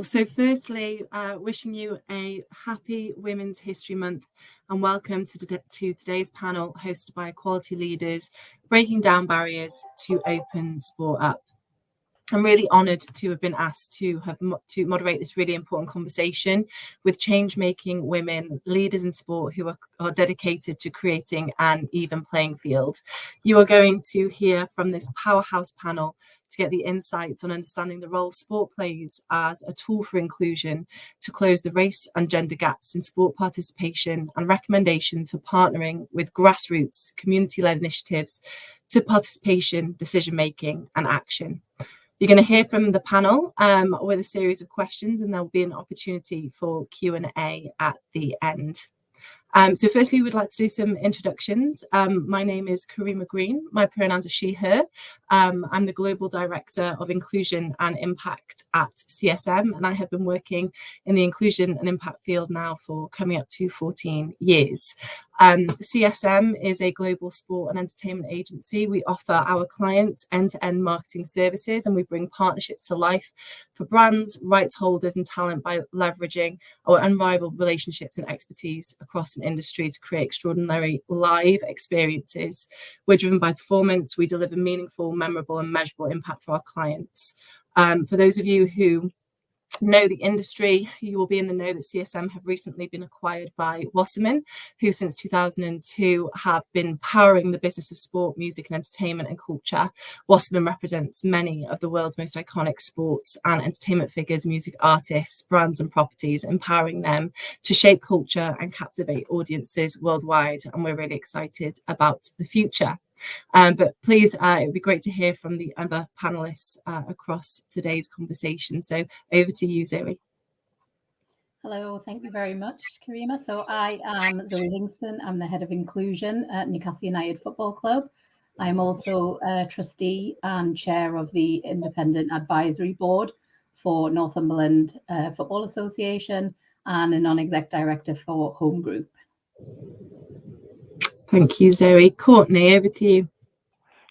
So firstly, wishing you a happy Women's History Month and welcome to today's panel hosted by Equality Leaders, Breaking Down Barriers to Open Sport Up. I'm really honoured to have been asked to moderate this really important conversation with change-making women, leaders in sport who are dedicated to creating an even playing field. You are going to hear from this powerhouse panel to get the insights on understanding the role sport plays as a tool for inclusion to close the race and gender gaps in sport participation, and recommendations for partnering with grassroots community-led initiatives to participation, decision-making and action. You're going to hear from the panel with a series of questions, and there'll be an opportunity for Q&A at the end. So firstly, we'd like to do some introductions. My name is Karima Green. My pronouns are she, her. I'm the Global Director of Inclusion and Impact at CSM, and I have been working in the inclusion and impact field now for coming up to 14 years. CSM is a global sport and entertainment agency. We offer our clients end-to-end marketing services, and we bring partnerships to life for brands, rights holders and talent by leveraging our unrivaled relationships and expertise across an industry to create extraordinary live experiences. We're driven by performance. We deliver meaningful, memorable and measurable impact for our clients. For those of you who know the industry, you will be in the know that CSM have recently been acquired by Wasserman, who since 2002 have been powering the business of sport, music and entertainment and culture. Wasserman represents many of the world's most iconic sports and entertainment figures, music artists, brands and properties, empowering them to shape culture and captivate audiences worldwide. And we're really excited about the future. But please, it would be great to hear from the other panelists across today's conversation. So over to you, Zoe. Hello, thank you very much, Karima. So I am Zoe Lingston. I'm the head of inclusion at Newcastle United Football Club. I'm also a trustee and chair of the Independent Advisory Board for Northumberland Football Association and a non-exec director for Home Group. Thank you, Zoe. Courtney, over to you.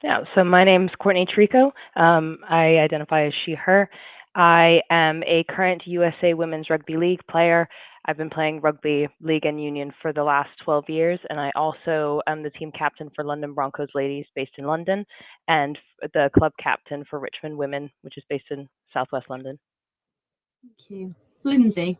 Yeah, so my name's Courtney Trico. I identify as she, her. I am a current USA Women's Rugby League player. I've been playing rugby league and union for the last 12 years, and I also am the team captain for London Broncos Ladies based in London, and the club captain for Richmond Women, which is based in Southwest London. Thank you. Lindsay.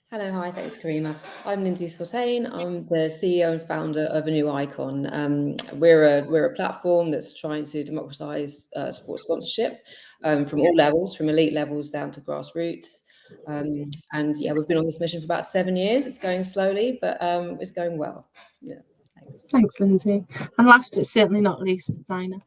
Hello, hi, thanks, Karima. I'm Lindsay Sortain. I'm the CEO and founder of A New Icon. We're a platform that's trying to democratise sports sponsorship from all levels, from elite levels down to grassroots. And yeah, we've been on this mission for about 7 years. It's going slowly, but it's going well. Yeah, thanks. Thanks, Lindsay. And last but certainly not least, Zaina.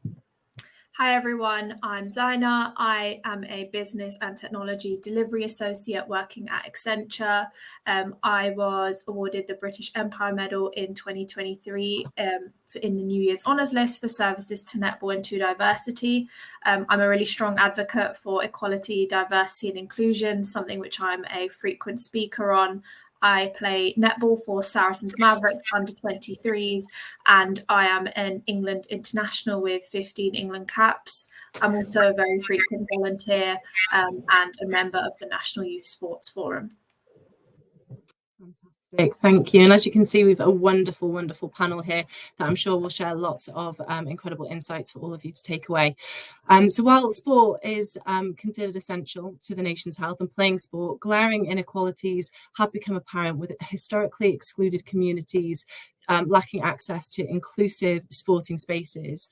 Hi everyone, I'm Zaina. I am a business and technology delivery associate working at Accenture. I was awarded the British Empire Medal in 2023 in the New Year's Honours List for services to netball and to diversity. I'm a really strong advocate for equality, diversity and inclusion, something which I'm a frequent speaker on. I play netball for Saracens Mavericks under 23s, and I am an England international with 15 England caps. I'm also a very frequent volunteer and a member of the National Youth Sports Forum. Fantastic, thank you. And as you can see, we've a wonderful, wonderful panel here that I'm sure will share lots of incredible insights for all of you to take away. So while sport is considered essential to the nation's health and playing sport, glaring inequalities have become apparent with historically excluded communities lacking access to inclusive sporting spaces.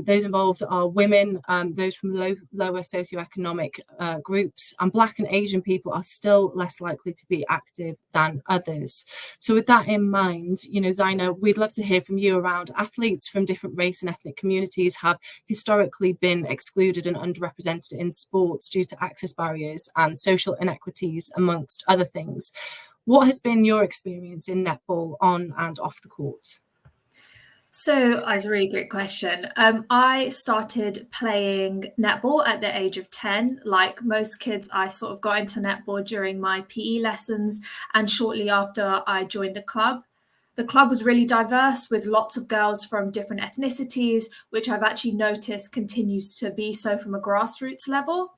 Those involved are women, those from lower socioeconomic groups, and Black and Asian people are still less likely to be active than others. So with that in mind, Zaina, we'd love to hear from you around athletes from different race and ethnic communities have historically been excluded and underrepresented in sports due to access barriers and social inequities, amongst other things. What has been your experience in netball on and off the court? So that's a really great question. I started playing netball at the age of 10. Like most kids, I sort of got into netball during my PE lessons, and shortly after I joined the club. The club was really diverse with lots of girls from different ethnicities, which I've actually noticed continues to be so from a grassroots level.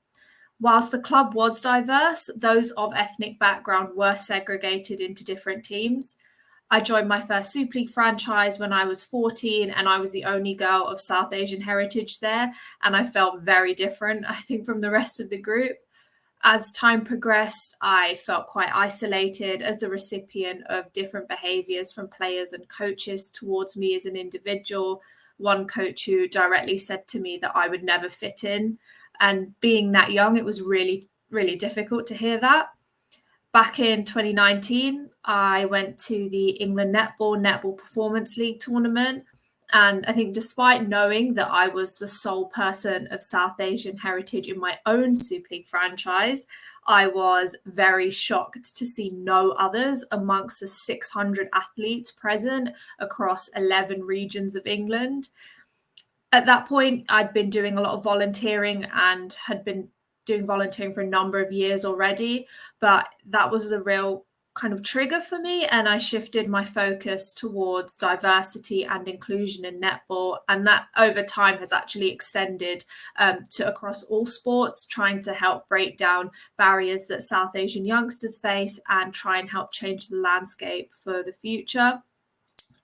Whilst the club was diverse, those of ethnic background were segregated into different teams. I joined my first Super League franchise when I was 14, and I was the only girl of South Asian heritage there. And I felt very different, I think, from the rest of the group. As time progressed, I felt quite isolated as the recipient of different behaviours from players and coaches towards me as an individual. One coach who directly said to me that I would never fit in. And being that young, it was really, really difficult to hear that. Back in 2019, I went to the England Netball Performance League tournament. And I think despite knowing that I was the sole person of South Asian heritage in my own Super League franchise, I was very shocked to see no others amongst the 600 athletes present across 11 regions of England. At that point, I'd been doing a lot of volunteering and had been doing volunteering for a number of years already, but that was the real kind of trigger for me, and I shifted my focus towards diversity and inclusion in netball, and that over time has actually extended to across all sports, trying to help break down barriers that South Asian youngsters face and try and help change the landscape for the future.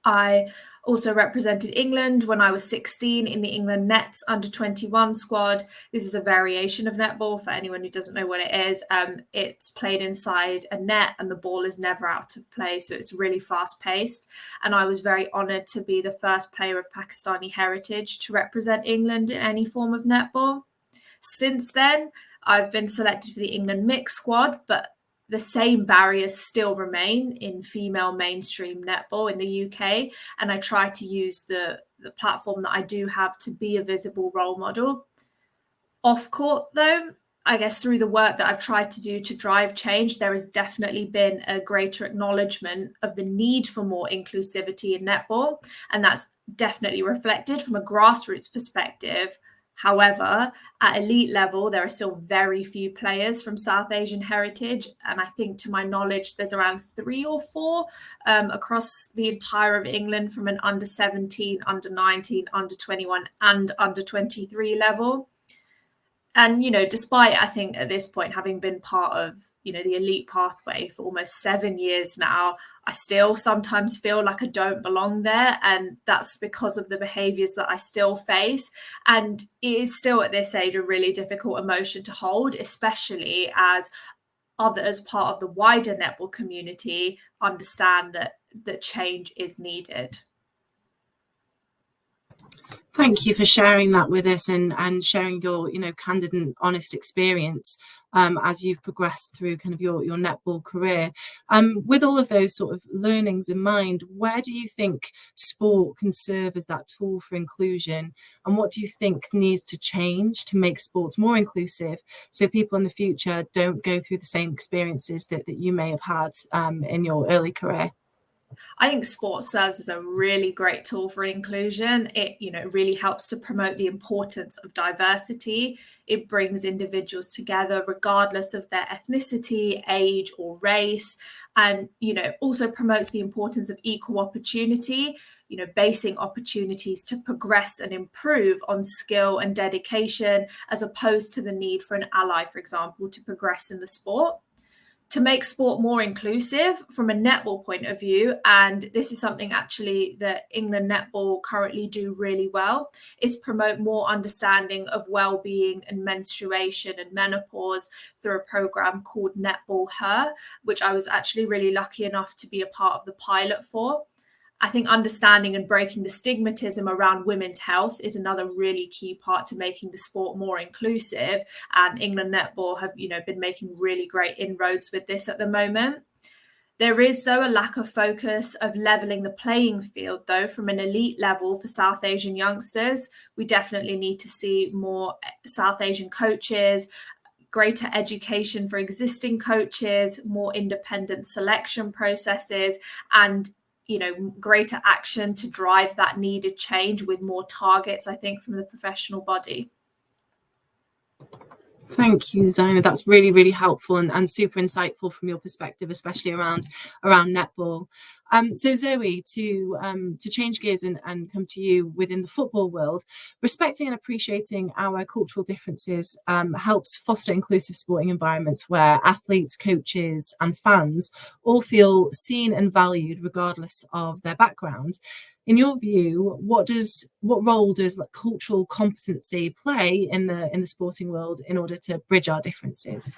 I also represented England when I was 16 in the England Nets under-21 squad. This is a variation of netball for anyone who doesn't know what it is. It's played inside a net and the ball is never out of play, so it's really fast-paced. And I was very honoured to be the first player of Pakistani heritage to represent England in any form of netball. Since then, I've been selected for the England mixed squad, but the same barriers still remain in female mainstream netball in the UK. And I try to use the platform that I do have to be a visible role model. Off court, though, I guess through the work that I've tried to do to drive change, there has definitely been a greater acknowledgement of the need for more inclusivity in netball. And that's definitely reflected from a grassroots perspective. However, at elite level, there are still very few players from South Asian heritage. And I think, to my knowledge, there's around 3 or 4 across the entire of England from an under 17, under 19, under 21 and under 23 level. And, despite, I think, at this point, having been part of, the elite pathway for almost 7 years now, I still sometimes feel like I don't belong there. And that's because of the behaviours that I still face. And it is still at this age a really difficult emotion to hold, especially as others, part of the wider netball community, understand that change is needed. Thank you for sharing that with us and sharing your, candid and honest experience as you've progressed through kind of your netball career. With all of those sort of learnings in mind, where do you think sport can serve as that tool for inclusion? And what do you think needs to change to make sports more inclusive so people in the future don't go through the same experiences that you may have had in your early career? I think sport serves as a really great tool for inclusion. It, really helps to promote the importance of diversity. It brings individuals together regardless of their ethnicity, age, or race. And, also promotes the importance of equal opportunity, basing opportunities to progress and improve on skill and dedication, as opposed to the need for an ally, for example, to progress in the sport. To make sport more inclusive from a netball point of view, and this is something actually that England Netball currently do really well, is promote more understanding of well-being and menstruation and menopause through a program called Netball Her, which I was actually really lucky enough to be a part of the pilot for. I think understanding and breaking the stigmatism around women's health is another really key part to making the sport more inclusive. And England Netball have, been making really great inroads with this at the moment. There is, though, a lack of focus of levelling the playing field, though, from an elite level for South Asian youngsters. We definitely need to see more South Asian coaches, greater education for existing coaches, more independent selection processes, and greater action to drive that needed change with more targets, I think, from the professional body. Thank you, Zina. That's really, really helpful and super insightful from your perspective, especially around netball. So Zoe, to change gears and come to you within the football world, respecting and appreciating our cultural differences helps foster inclusive sporting environments where athletes, coaches, and fans all feel seen and valued regardless of their background. In your view, what role does cultural competency play in the sporting world in order to bridge our differences?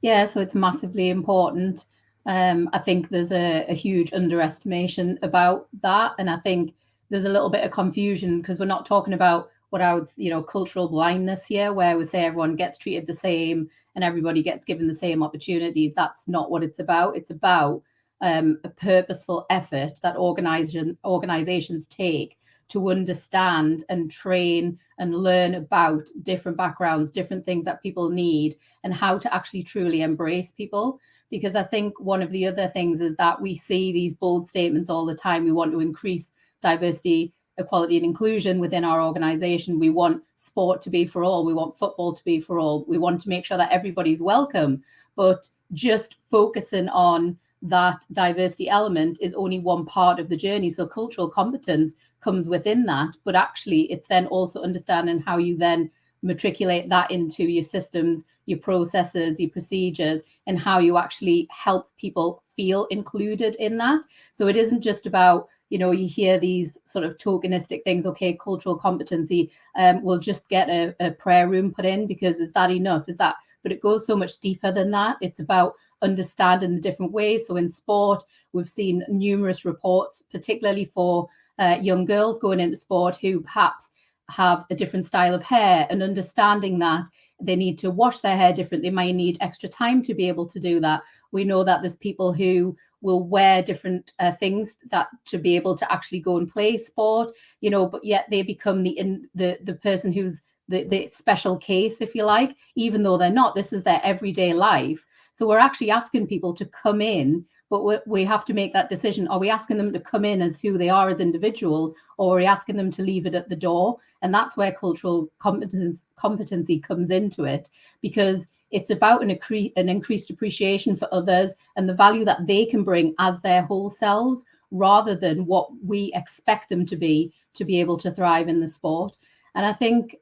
Yeah, so it's massively important. I think there's a huge underestimation about that, and I think there's a little bit of confusion because we're not talking about what I would, cultural blindness here, where we say everyone gets treated the same and everybody gets given the same opportunities. That's not what it's about. It's about a purposeful effort that organizations take to understand and train and learn about different backgrounds, different things that people need, and how to actually truly embrace people. Because I think one of the other things is that we see these bold statements all the time. We want to increase diversity, equality, and inclusion within our organization. We want sport to be for all. We want football to be for all. We want to make sure that everybody's welcome. But just focusing on that diversity element is only one part of the journey. So cultural competence comes within that, but actually it's then also understanding how you then matriculate that into your systems, your processes, your procedures, and how you actually help people feel included in that. So it isn't just about, you hear these sort of tokenistic things, okay, cultural competency, we'll just get a prayer room put in because is that enough? But it goes so much deeper than that. It's about understanding the different ways. So in sport, we've seen numerous reports, particularly for young girls going into sport who perhaps have a different style of hair, and understanding that they need to wash their hair different. They might need extra time to be able to do that. We know that there's people who will wear different things that to be able to actually go and play sport, but yet they become the person who's the special case, if you like, even though they're not. This is their everyday life. So we're actually asking people to come in, but we have to make that decision. Are we asking them to come in as who they are as individuals, or are we asking them to leave it at the door? And that's where cultural competency comes into it, because it's about an increased appreciation for others and the value that they can bring as their whole selves, rather than what we expect them to be able to thrive in the sport. And I think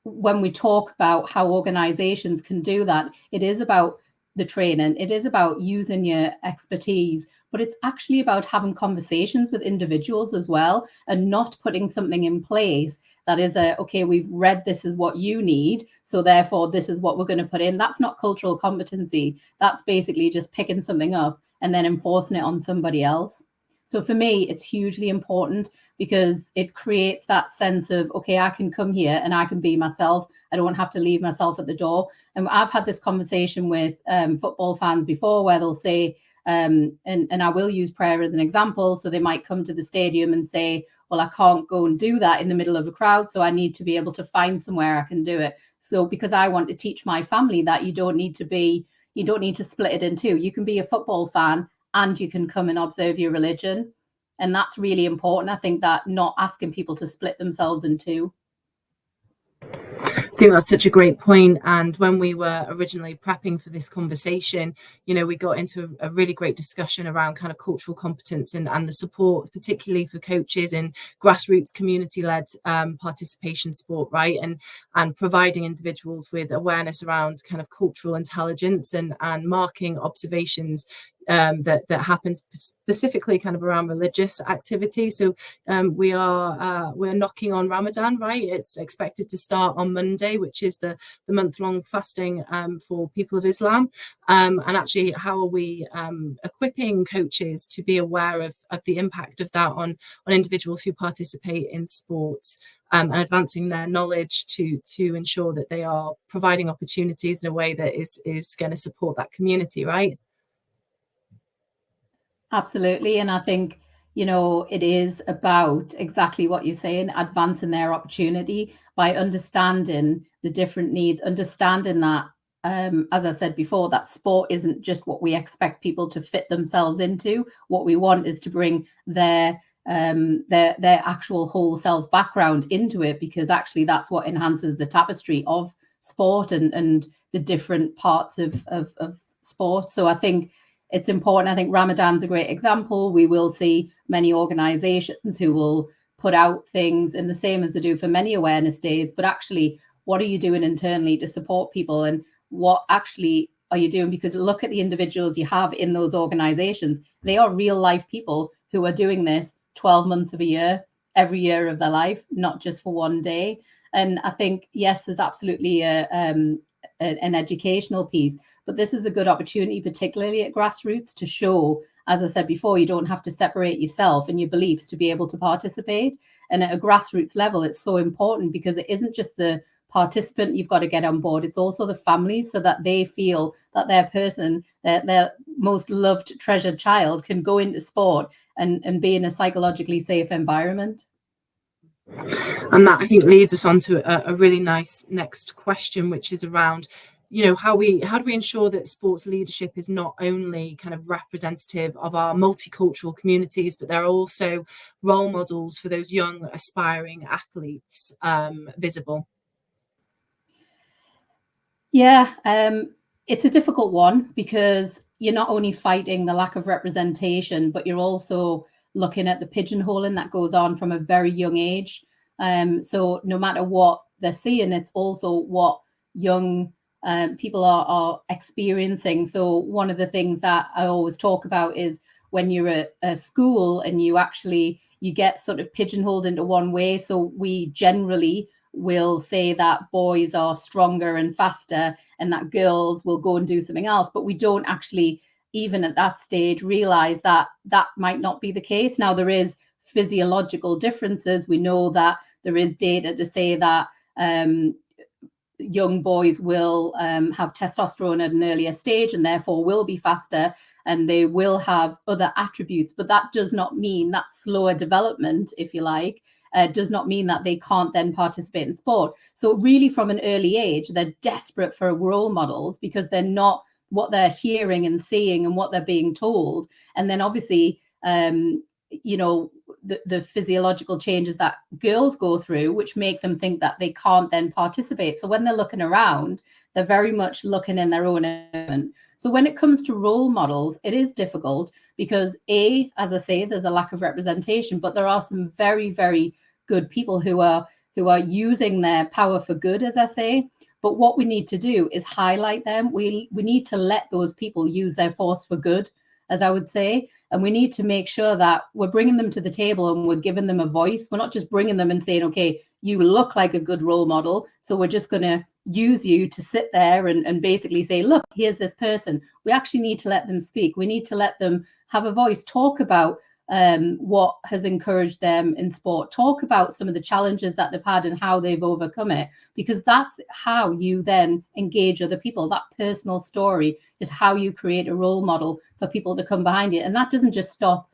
when we talk about how organizations can do that, it is about the training, it is about using your expertise, but it's actually about having conversations with individuals as well, and not putting something in place that is okay, we've read this is what you need, so therefore this is what we're going to put in. That's not cultural competency. That's basically just picking something up and then enforcing it on somebody else. So for me, it's hugely important because it creates that sense of, okay, I can come here and I can be myself. I don't have to leave myself at the door. And I've had this conversation with football fans before where they'll say, and I will use prayer as an example. So they might come to the stadium and say, well, I can't go and do that in the middle of a crowd, so I need to be able to find somewhere I can do it. So because I want to teach my family that you don't need to split it in two. You can be a football fan and you can come and observe your religion. And that's really important. I think that not asking people to split themselves in two. I think that's such a great point. And when we were originally prepping for this conversation, we got into a really great discussion around kind of cultural competence and the support, particularly for coaches in grassroots community-led participation sport, right? And providing individuals with awareness around kind of cultural intelligence and marking observations that happens specifically kind of around religious activity. So we're knocking on Ramadan, right? It's expected to start on Monday, which is the month-long fasting for people of Islam. And actually, how are we equipping coaches to be aware of the impact of that on individuals who participate in sports? And advancing their knowledge to ensure that they are providing opportunities in a way that is going to support that community, right? Absolutely. And I think, it is about exactly what you're saying, advancing their opportunity by understanding the different needs, understanding that, as I said before, that sport isn't just what we expect people to fit themselves into. What we want is to bring their their actual whole self background into it, because actually that's what enhances the tapestry of sport and the different parts of sport. So I think it's important. I think Ramadan's a great example. We will see many organizations who will put out things in the same as they do for many awareness days, but actually, what are you doing internally to support people, and what actually are you doing? Because look at the individuals you have in those organizations. They are real life people who are doing this 12 months of a year, every year of their life, not just for one day. And I think, yes, there's absolutely an educational piece, but this is a good opportunity, particularly at grassroots, to show, as I said before, you don't have to separate yourself and your beliefs to be able to participate. And at a grassroots level, it's so important because it isn't just the participant you've got to get on board, it's also the families, so that they feel that their person, their most loved, treasured child can go into sport and be in a psychologically safe environment. And that, I think, leads us on to a really nice next question, which is around, how do we ensure that sports leadership is not only kind of representative of our multicultural communities, but there are also role models for those young aspiring athletes visible? Yeah, it's a difficult one, because you're not only fighting the lack of representation, but you're also looking at the pigeonholing that goes on from a very young age. So no matter what they're seeing, it's also what young people are experiencing. So one of the things that I always talk about is when you're at a school and you get sort of pigeonholed into one way. So we generally will say that boys are stronger and faster and that girls will go and do something else, but we don't actually, even at that stage, realize that that might not be the case. Now, there is physiological differences. We know that there is data to say that young boys will have testosterone at an earlier stage and therefore will be faster, and they will have other attributes, but that does not mean that slower development, if you like, does not mean that they can't then participate in sport. So really, from an early age, they're desperate for role models, because they're not what they're hearing and seeing and what they're being told. And then obviously, the physiological changes that girls go through, which make them think that they can't then participate. So when they're looking around, they're very much looking in their own environment. So when it comes to role models, it is difficult because, as I say, there's a lack of representation, but there are some very, very good people who are using their power for good, as I say. But what we need to do is highlight them. We need to let those people use their force for good, as I would say. And we need to make sure that we're bringing them to the table and we're giving them a voice. We're not just bringing them and saying, okay, you look like a good role model, so we're just going to use you to sit there and basically say, look, here's this person. We actually need to let them speak. We need to let them have a voice, talk about what has encouraged them in sport, talk about some of the challenges that they've had and how they've overcome it, because that's how you then engage other people. That personal story is how you create a role model for people to come behind you. And that doesn't just stop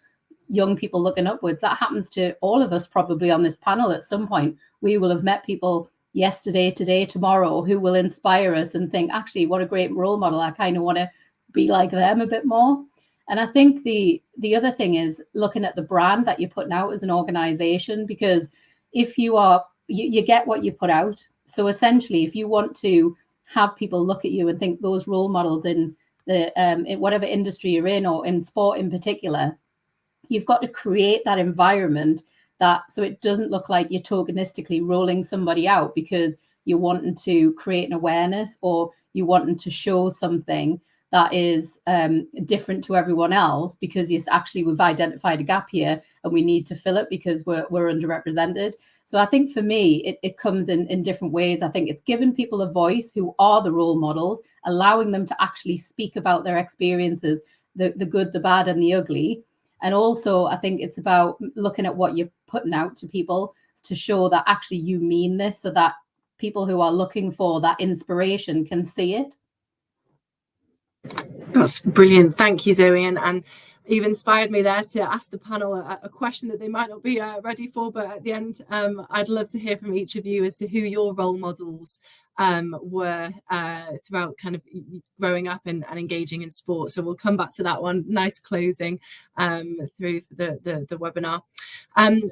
young people looking upwards. That happens to all of us probably on this panel at some point. We will have met people yesterday, today, tomorrow, who will inspire us and think, actually, what a great role model. I kind of want to be like them a bit more. And I think the other thing is looking at the brand that you're putting out as an organization, because if you get what you put out. So essentially, if you want to have people look at you and think those role models in whatever industry you're in, or in sport in particular, you've got to create that environment so it doesn't look like you're tokenistically rolling somebody out because you're wanting to create an awareness or you wanting to show something that is different to everyone else, because we've identified a gap here and we need to fill it because we're underrepresented. So I think for me, it comes in different ways. I think it's giving people a voice who are the role models, allowing them to actually speak about their experiences, the good, the bad, and the ugly. And also, I think it's about looking at what you're putting out to people to show that actually you mean this, so that people who are looking for that inspiration can see it. That's brilliant. Thank you, Zoe. And you've inspired me there to ask the panel a question that they might not be ready for, but at the end, I'd love to hear from each of you as to who your role models were throughout kind of growing up and engaging in sport. So we'll come back to that one. Nice closing through the webinar.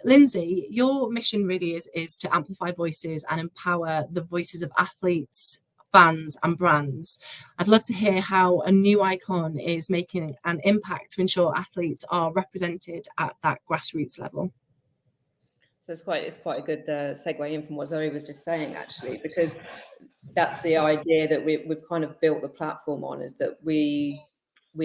Lindsay, your mission really is to amplify voices and empower the voices of athletes, fans and brands. I'd love to hear how a new icon is making an impact to ensure athletes are represented at that grassroots level. So it's quite a good segue in from what Zoe was just saying, actually, because that's the idea that we've kind of built the platform on, is that we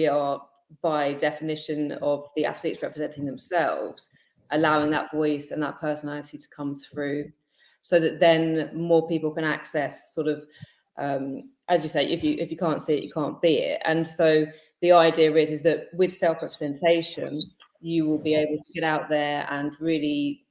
are, by definition of the athletes representing themselves, allowing that voice and that personality to come through, so that then more people can access sort of, as you say, if you can't see it, you can't be it. And so the idea is that with self-representation, you will be able to get out there and really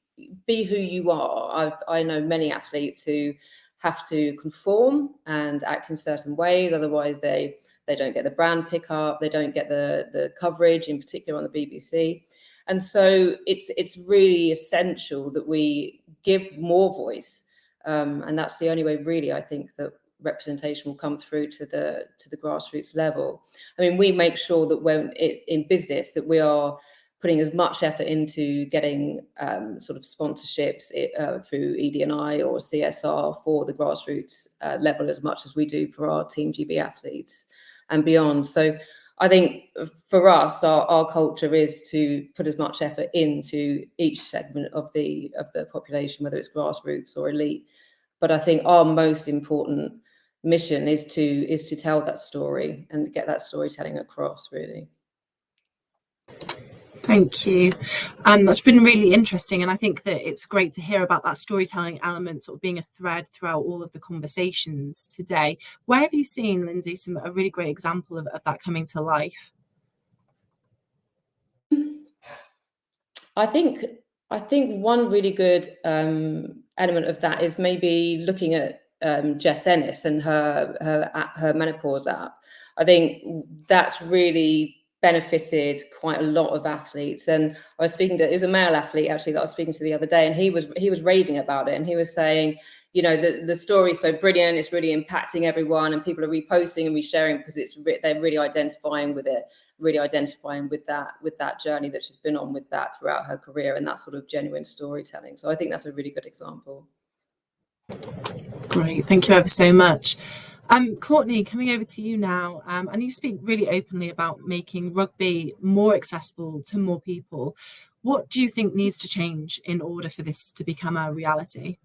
be who you are. I know many athletes who have to conform and act in certain ways, otherwise they don't get the brand pickup, they don't get the coverage, in particular on the BBC. And so it's really essential that we give more voice, and that's the only way, really, I think, that representation will come through to the grassroots level. I mean, we make sure that when in business that we are putting as much effort into getting sort of sponsorships through ED&I or CSR for the grassroots level as much as we do for our Team GB athletes and beyond. So I think for us, our culture is to put as much effort into each segment of the population, whether it's grassroots or elite. But I think our most important mission is to tell that story and get that storytelling across, really. Thank you. That's been really interesting, and I think that it's great to hear about that storytelling element sort of being a thread throughout all of the conversations today. Where have you seen, Lindsay, a really great example of that coming to life? I think one really good element of that is maybe looking at Jess Ennis and her menopause app. I think that's really benefited quite a lot of athletes. And I was speaking to, it was a male athlete actually that I was speaking to the other day, and he was raving about it, and he was saying, you know, the story is so brilliant, it's really impacting everyone, and people are reposting and resharing because they're really identifying with it, really identifying with that journey that she's been on with that throughout her career, and that sort of genuine storytelling. So I think that's a really good example. Great, thank you ever so much. Courtney, coming over to you now, and you speak really openly about making rugby more accessible to more people. What do you think needs to change in order for this to become a reality?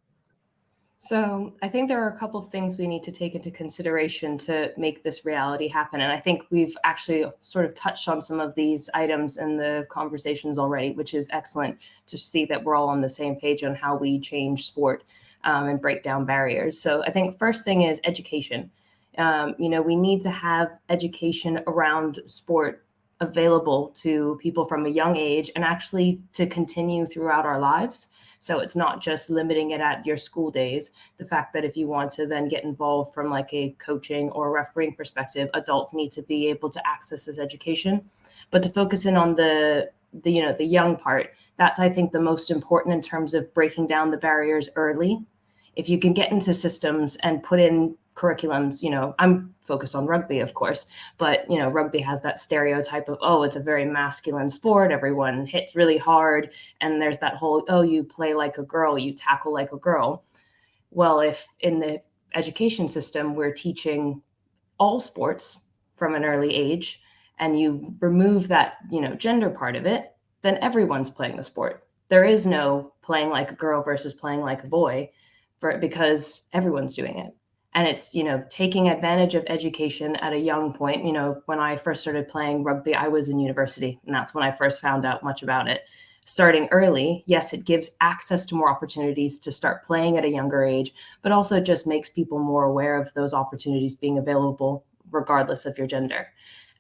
So I think there are a couple of things we need to take into consideration to make this reality happen. And I think we've actually sort of touched on some of these items in the conversations already, which is excellent to see that we're all on the same page on how we change sport and break down barriers. So I think first thing is education. We need to have education around sport available to people from a young age and actually to continue throughout our lives. So it's not just limiting it at your school days. The fact that if you want to then get involved from like a coaching or refereeing perspective, adults need to be able to access this education. But to focus in on the young part, that's, I think, the most important in terms of breaking down the barriers early. If you can get into systems and put in curriculums, I'm focused on rugby, of course, but, rugby has that stereotype of, oh, it's a very masculine sport. Everyone hits really hard. And there's that whole, oh, you play like a girl, you tackle like a girl. Well, if in the education system, we're teaching all sports from an early age, and you remove that, gender part of it, then everyone's playing the sport. There is no playing like a girl versus playing like a boy because everyone's doing it. And it's, taking advantage of education at a young point. When I first started playing rugby, I was in university, and that's when I first found out much about it. Starting early, yes, it gives access to more opportunities to start playing at a younger age, but also just makes people more aware of those opportunities being available regardless of your gender.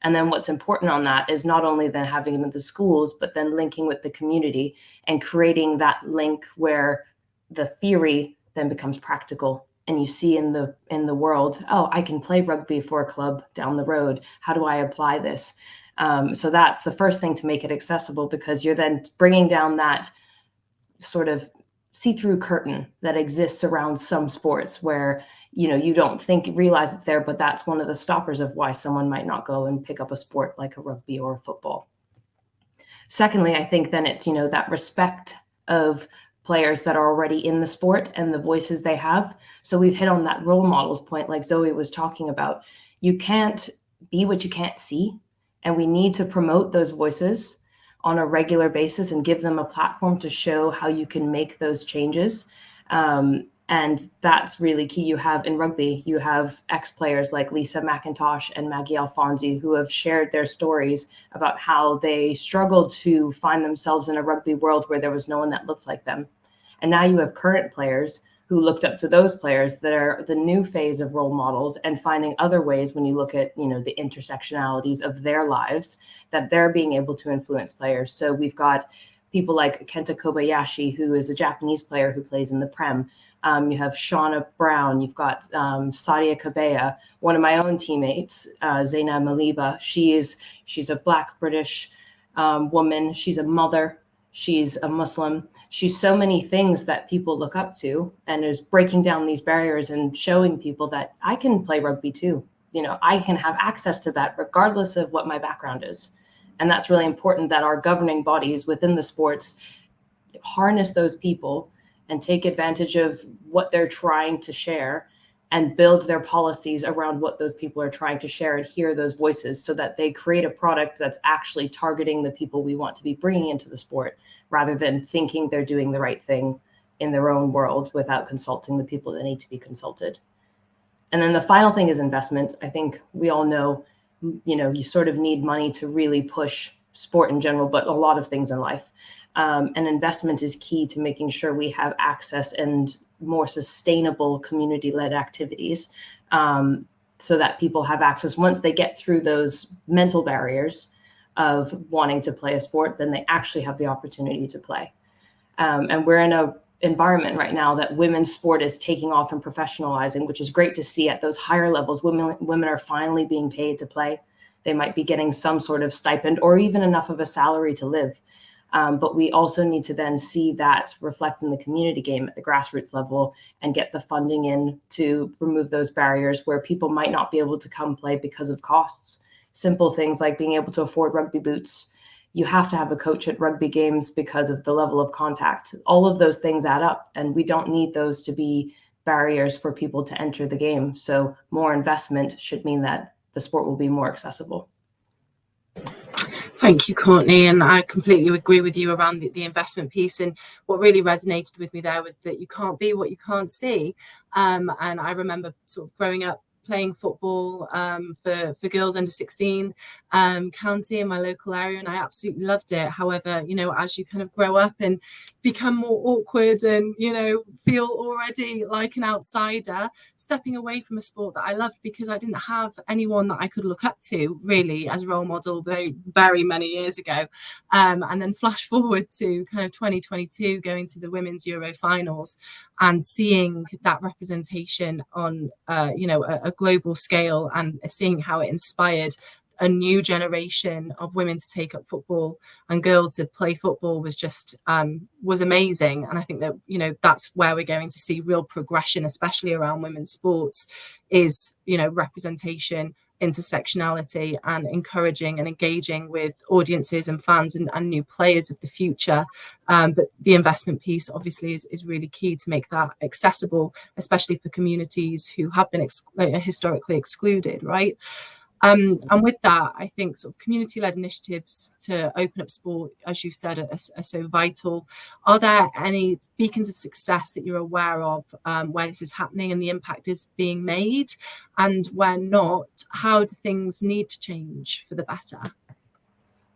And then what's important on that is not only then having it in the schools, but then linking with the community and creating that link where the theory then becomes practical. And you see in the world, oh, I can play rugby for a club down the road. How do I apply this? So that's the first thing to make it accessible, because you're then bringing down that sort of see-through curtain that exists around some sports where, you know, you don't realize it's there, but that's one of the stoppers of why someone might not go and pick up a sport like a rugby or a football. Secondly, I think then it's, you know, that respect of players that are already in the sport and the voices they have. So we've hit on that role models point, like Zoe was talking about. You can't be what you can't see, and we need to promote those voices on a regular basis and give them a platform to show how you can make those changes. And that's really key. You have in rugby, you have ex-players like Lisa McIntosh and Maggie Alfonsi who have shared their stories about how they struggled to find themselves in a rugby world where there was no one that looked like them. And now you have current players who looked up to those players that are the new phase of role models and finding other ways when you look at, you know, the intersectionalities of their lives that they're being able to influence players. So we've got people like Kenta Kobayashi, who is a Japanese player who plays in the Prem. You have Shauna Brown, you've got Sadia Kabeya, one of my own teammates, Zaina Maliba. She's a Black British woman. She's a mother. She's a Muslim. She's so many things that people look up to, and is breaking down these barriers and showing people that I can play rugby too. You know, I can have access to that regardless of what my background is. And that's really important that our governing bodies within the sports harness those people and take advantage of what they're trying to share and build their policies around what those people are trying to share and hear those voices so that they create a product that's actually targeting the people we want to be bringing into the sport, rather than thinking they're doing the right thing in their own world without consulting the people that need to be consulted. And then the final thing is investment. I think we all know, you know, you sort of need money to really push sport in general, but a lot of things in life. And investment is key to making sure we have access and more sustainable community-led activities, so that people have access. Once they get through those mental barriers of wanting to play a sport, then they actually have the opportunity to play. And we're in an environment right now that women's sport is taking off and professionalizing, which is great to see. At those higher levels, women are finally being paid to play. They might be getting some sort of stipend or even enough of a salary to live. But we also need to then see that reflect in the community game at the grassroots level and get the funding in to remove those barriers where people might not be able to come play because of costs. Simple things like being able to afford rugby boots. You have to have a coach at rugby games because of the level of contact. All of those things add up, and we don't need those to be barriers for people to enter the game. So more investment should mean that the sport will be more accessible. Thank you, Courtney. And I completely agree with you around the investment piece. And what really resonated with me there was that you can't be what you can't see. And I remember sort of growing up playing football for girls under 16 county in my local area, and I absolutely loved it. However, you know, as you kind of grow up and become more awkward and, you know, feel already like an outsider, stepping away from a sport that I loved because I didn't have anyone that I could look up to really as a role model very many years ago. And then flash forward to kind of 2022, going to the Women's Euro finals and seeing that representation on, you know, a global scale, and seeing how it inspired a new generation of women to take up football and girls to play football was just was amazing. And I think that, you know, that's where we're going to see real progression, especially around women's sports, is, you know, representation, intersectionality, and encouraging and engaging with audiences and fans and new players of the future. But the investment piece obviously is really key to make that accessible, especially for communities who have been historically excluded, right? And with that, I think sort of community-led initiatives to open up sport, as you've said, are so vital. Are there any beacons of success that you're aware of where this is happening and the impact is being made? And where not, how do things need to change for the better?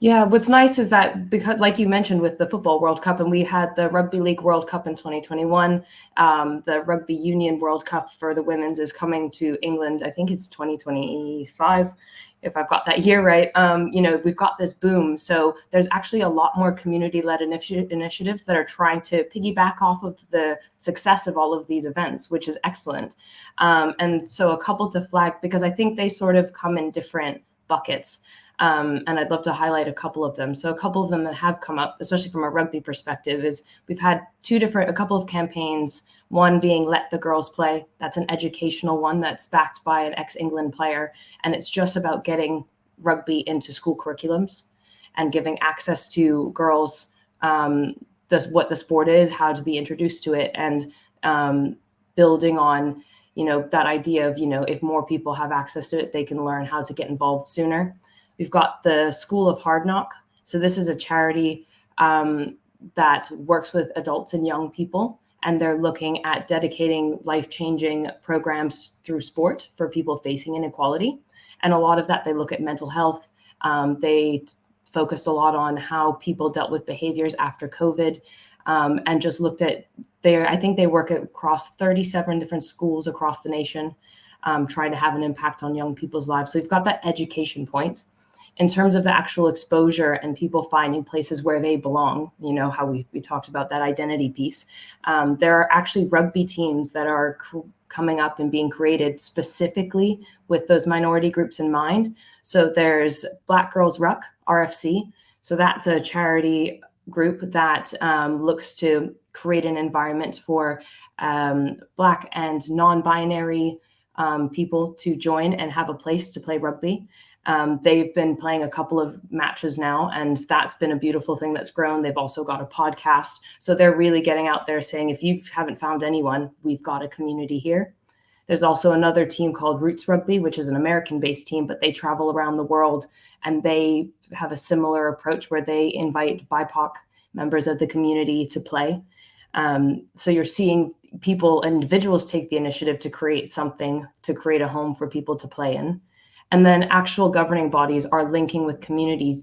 Yeah, what's nice is that, because like you mentioned with the Football World Cup, and we had the Rugby League World Cup in 2021, the Rugby Union World Cup for the women's is coming to England. I think it's 2025, if I've got that year right. You know, we've got this boom. So there's actually a lot more community-led initiatives that are trying to piggyback off of the success of all of these events, which is excellent. And so a couple to flag, because I think they sort of come in different buckets. And I'd love to highlight a couple of them. So a couple of them that have come up, especially from a rugby perspective, is we've had a couple of campaigns, one being Let the Girls Play. That's an educational one that's backed by an ex-England player. And it's just about getting rugby into school curriculums and giving access to girls what the sport is, how to be introduced to it, and building on, that idea of, if more people have access to it, they can learn how to get involved sooner. We've got the School of Hard Knock. So this is a charity that works with adults and young people, and they're looking at dedicating life-changing programs through sport for people facing inequality. And a lot of that, they look at mental health. They focused a lot on how people dealt with behaviors after COVID, and just looked at I think they work across 37 different schools across the nation, trying to have an impact on young people's lives. So we've got that education point. In terms of the actual exposure and people finding places where they belong, how we talked about that identity piece. There are actually rugby teams that are coming up and being created specifically with those minority groups in mind. So there's Black Girls Ruck, RFC. So that's a charity group that looks to create an environment for Black and non-binary people to join and have a place to play rugby. They've been playing a couple of matches now, and that's been a beautiful thing that's grown. They've also got a podcast. So they're really getting out there saying, if you haven't found anyone, we've got a community here. There's also another team called Roots Rugby, which is an American-based team, but they travel around the world, and they have a similar approach where they invite BIPOC members of the community to play. So you're seeing individuals take the initiative to create something, to create a home for people to play in. And then actual governing bodies are linking with communities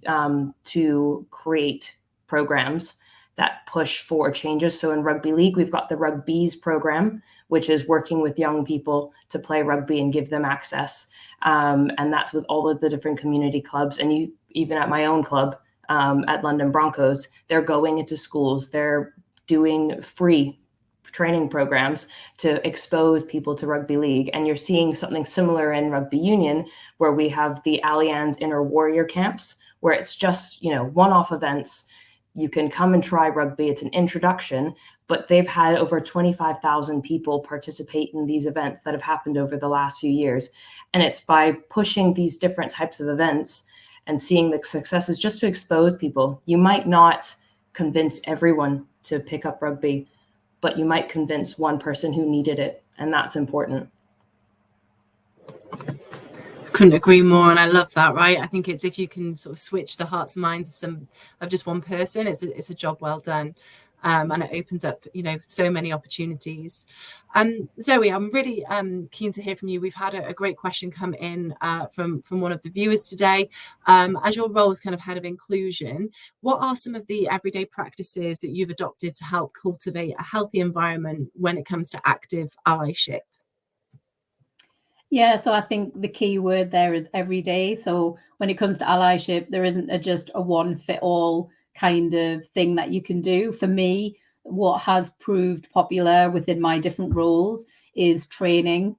to create programs that push for changes. So in rugby league, we've got the Rugby's program, which is working with young people to play rugby and give them access. And that's with all of the different community clubs. And even at my own club, at London Broncos, they're going into schools. They're doing free training programs to expose people to rugby league. And you're seeing something similar in rugby union, where we have the Allianz Inner Warrior camps, where it's just, one-off events. You can come and try rugby. It's an introduction, but they've had over 25,000 people participate in these events that have happened over the last few years. And it's by pushing these different types of events and seeing the successes just to expose people. You might not convince everyone to pick up rugby, but you might convince one person who needed it, and that's important. Couldn't agree more, and I love that. Right, I think it's, if you can sort of switch the hearts and minds of just one person, it's a job well done, and it opens up so many opportunities. Zoe, I'm really keen to hear from you. We've had a great question come in from one of the viewers today. As your role as kind of head of inclusion, what are some of the everyday practices that you've adopted to help cultivate a healthy environment when it comes to active allyship? Yeah, so I think the key word there is every day. So when it comes to allyship, there isn't just a one-fit-all kind of thing that you can do. For me, what has proved popular within my different roles is training.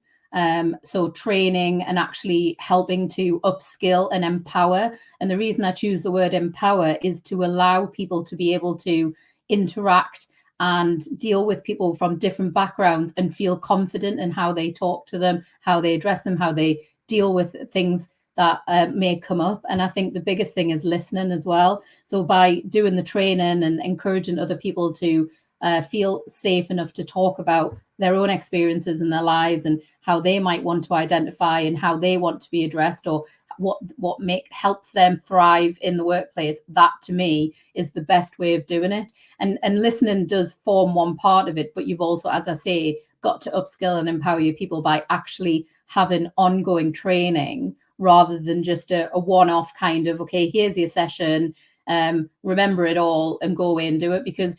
So training and actually helping to upskill and empower. And the reason I choose the word empower is to allow people to be able to interact and deal with people from different backgrounds and feel confident in how they talk to them, how they address them, how they deal with things that may come up. And I think the biggest thing is listening as well. So by doing the training and encouraging other people to feel safe enough to talk about their own experiences in their lives and how they might want to identify and how they want to be addressed, or what helps them thrive in the workplace, that to me is the best way of doing it. And listening does form one part of it, but you've also, as I say, got to upskill and empower your people by actually having ongoing training rather than just a one-off kind of, okay, here's your session, remember it all and go away and do it. Because,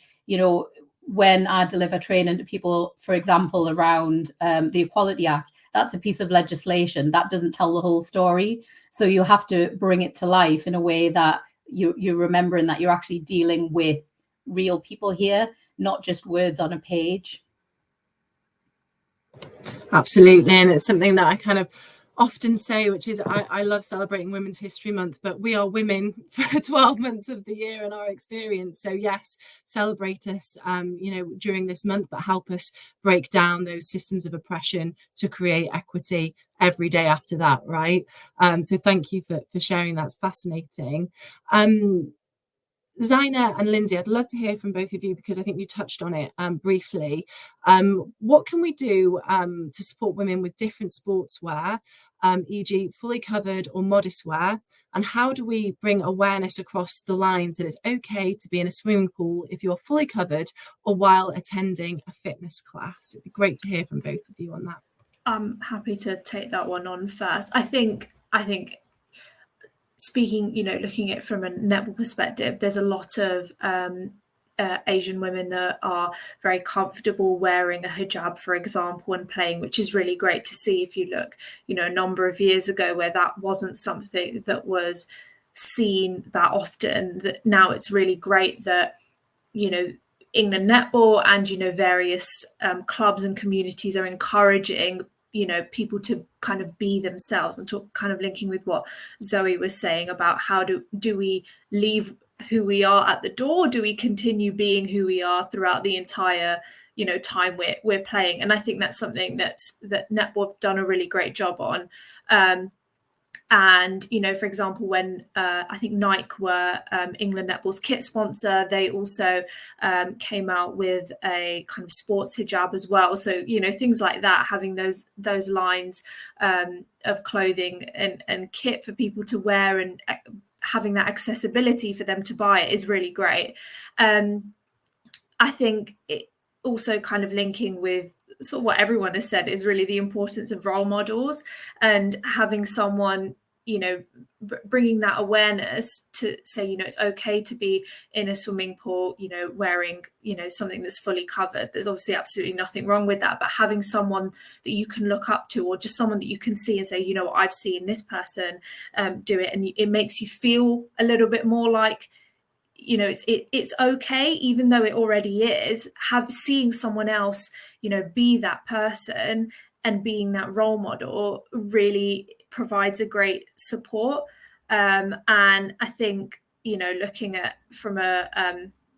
when I deliver training to people, for example, around the Equality Act, that's a piece of legislation that doesn't tell the whole story. So you have to bring it to life in a way that you're remembering that you're actually dealing with real people here, not just words on a page. Absolutely. And it's something that I kind of often say, which is I love celebrating Women's History Month, but we are women for 12 months of the year in our experience. So yes, celebrate us, during this month, but help us break down those systems of oppression to create equity every day after that, right? So thank you for sharing. That's fascinating. Zaina and Lindsay, I'd love to hear from both of you because I think you touched on it briefly. What can we do to support women with different sportswear, e.g. fully covered or modest wear? And how do we bring awareness across the lines that it's okay to be in a swimming pool if you're fully covered or while attending a fitness class? It'd be great to hear from both of you on that. I'm happy to take that one on first. I think speaking, looking at it from a netball perspective, there's a lot of Asian women that are very comfortable wearing a hijab, for example, and playing, which is really great to see. If you look, a number of years ago where that wasn't something that was seen that often, that now it's really great that, England Netball and, various clubs and communities are encouraging people to kind of be themselves, and talk, kind of linking with what Zoe was saying about how do we leave who we are at the door? Do we continue being who we are throughout the entire time we're playing? And I think that's something that netball have done a really great job on. And, for example, when I think Nike were England Netball's kit sponsor, they also came out with a kind of sports hijab as well. So, things like that, having those lines of clothing and kit for people to wear, and having that accessibility for them to buy it is really great. I think it also kind of linking with sort of what everyone has said is really the importance of role models, and having someone, bringing that awareness to say, it's okay to be in a swimming pool, wearing, something that's fully covered. There's obviously absolutely nothing wrong with that, but having someone that you can look up to, or just someone that you can see and say, I've seen this person do it, and it makes you feel a little bit more like, it's okay, even though it already is. Seeing someone else, be that person and being that role model really provides a great support. And I think, looking at from a